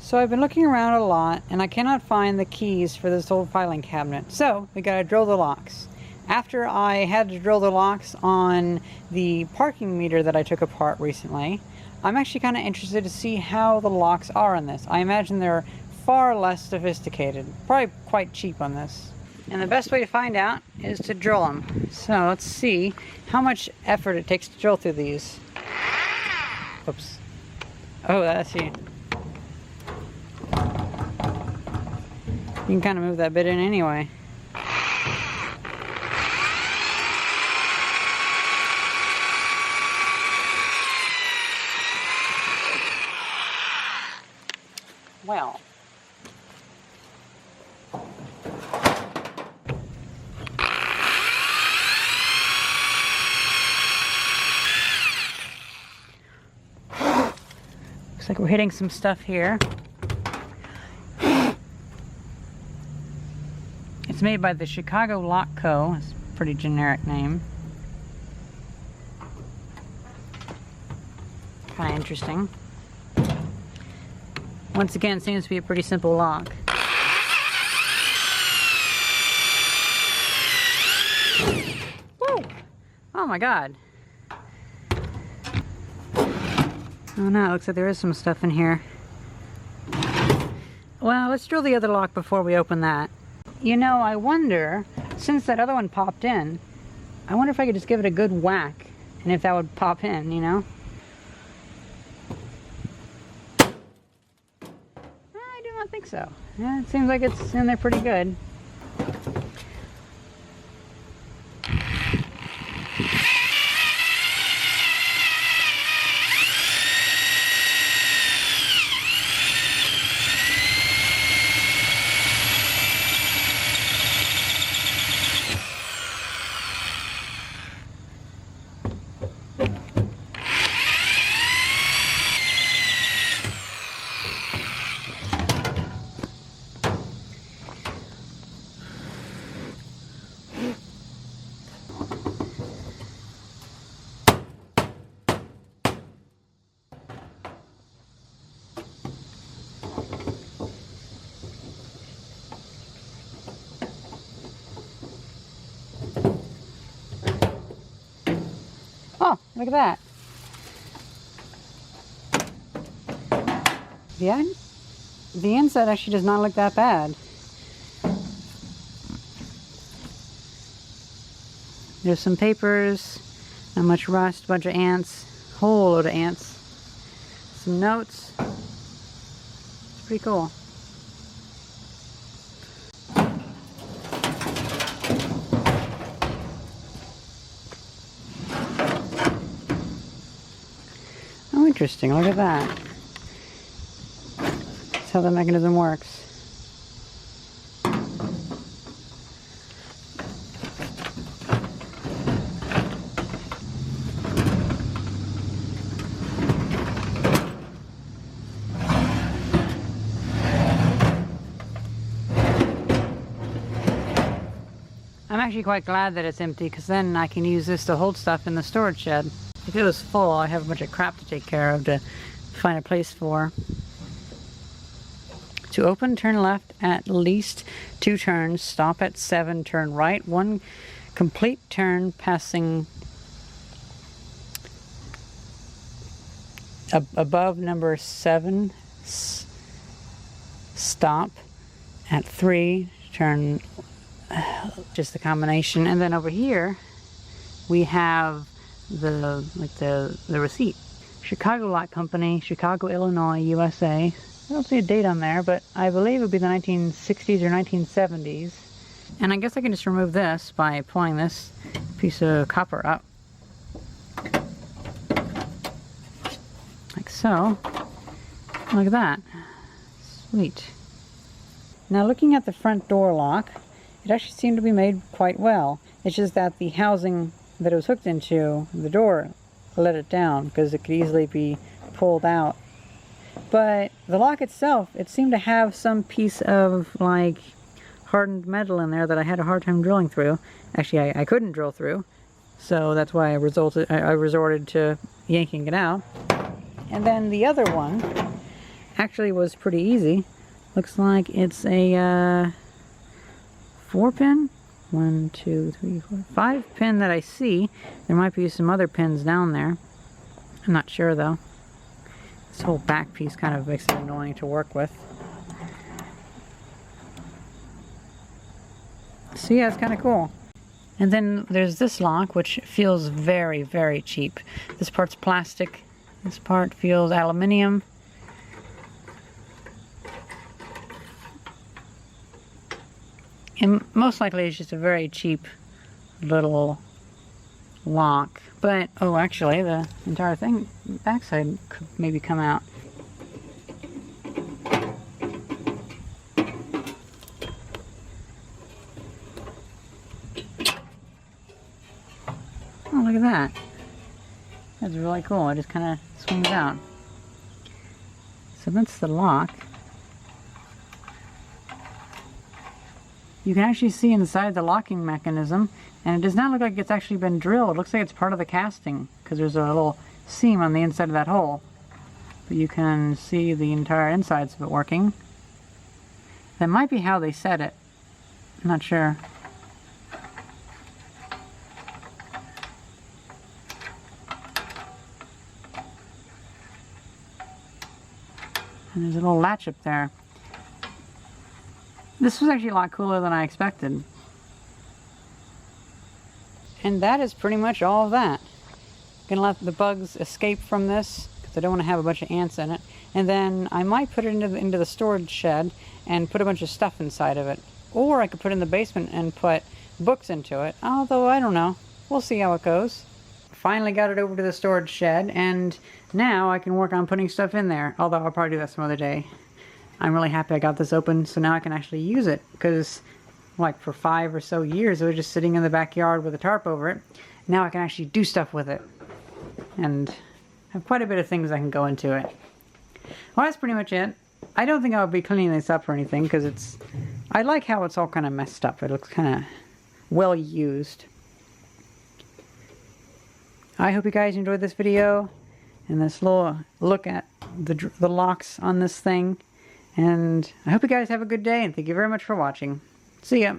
So I've been looking around a lot and I cannot find the keys for this old filing cabinet. So we gotta drill the locks. After I had to drill the locks on the parking meter that I took apart recently, I'm actually kind of interested to see how the locks are on this. I imagine they're far less sophisticated, probably quite cheap on this. And the best way to find out is to drill them. So let's see how much effort it takes to drill through these. Oops. Oh, let's see. You can kind of move that bit in anyway. Well. Looks like we're hitting some stuff here. It's made by the Chicago Lock Co. It's a pretty generic name. Kind of interesting. Once again, seems to be a pretty simple lock. Woo! Oh my god. Oh no, it looks like there is some stuff in here. Well, let's drill the other lock before we open that. You know, I wonder, since that other one popped in, I wonder if I could just give it a good whack, and if that would pop in, you know? I do not think so. Yeah, it seems like it's in there pretty good. Oh, look at that. The inside actually does not look that bad. There's some papers, not much rust, a bunch of ants, whole load of ants, some notes. It's pretty cool. Oh, interesting. Look at that. That's how the mechanism works. I'm actually quite glad that it's empty, because then I can use this to hold stuff in the storage shed. If it was full, I have a bunch of crap to take care of to find a place for. To open, turn left at least 2 turns, stop at 7, turn right, 1 complete turn passing above number 7, stop at 3, turn just the combination, and then over here we have the receipt. Chicago Lock Company, Chicago, Illinois, USA. I don't see a date on there, but I believe it would be the 1960s or 1970s. And I guess I can just remove this by pulling this piece of copper up. Like so. Look at that. Sweet. Now looking at the front door lock, it actually seemed to be made quite well. It's just that the housing that it was hooked into, the door, let it down because it could easily be pulled out. But the lock itself, it seemed to have some piece of like hardened metal in there that I had a hard time drilling through. Actually, I couldn't drill through, so that's why I resorted to yanking it out. And then the other one, actually was pretty easy. Looks like it's a 4-pin. 1, 2, 3, 4, 5 pin that I see. There might be some other pins down there. I'm not sure though. This whole back piece kind of makes it annoying to work with. So yeah, it's kind of cool. And then there's this lock, which feels very, very cheap. This part's plastic. This part feels aluminum. And most likely it's just a very cheap little lock. But, oh, actually, the entire thing, backside, could maybe come out. Oh, look at that. That's really cool. It just kind of swings out. So that's the lock. You can actually see inside the locking mechanism, and it does not look like it's actually been drilled. It looks like it's part of the casting, because there's a little seam on the inside of that hole. But you can see the entire insides of it working. That might be how they set it. I'm not sure. And there's a little latch up there. This was actually a lot cooler than I expected. And that is pretty much all of that. I'm gonna let the bugs escape from this because I don't want to have a bunch of ants in it. And then I might put it into the storage shed and put a bunch of stuff inside of it. Or I could put it in the basement and put books into it. Although I don't know. We'll see how it goes. Finally got it over to the storage shed, and now I can work on putting stuff in there. Although I'll probably do that some other day. I'm really happy I got this open, so now I can actually use it, because like for 5 or so years it was just sitting in the backyard with a tarp over it. Now I can actually do stuff with it and have quite a bit of things I can go into it. Well, that's pretty much it. I don't think I'll be cleaning this up or anything, because I like how it's all kind of messed up. It looks kind of well used. I hope you guys enjoyed this video and this little look at the locks on this thing. And I hope you guys have a good day, and thank you very much for watching. See ya!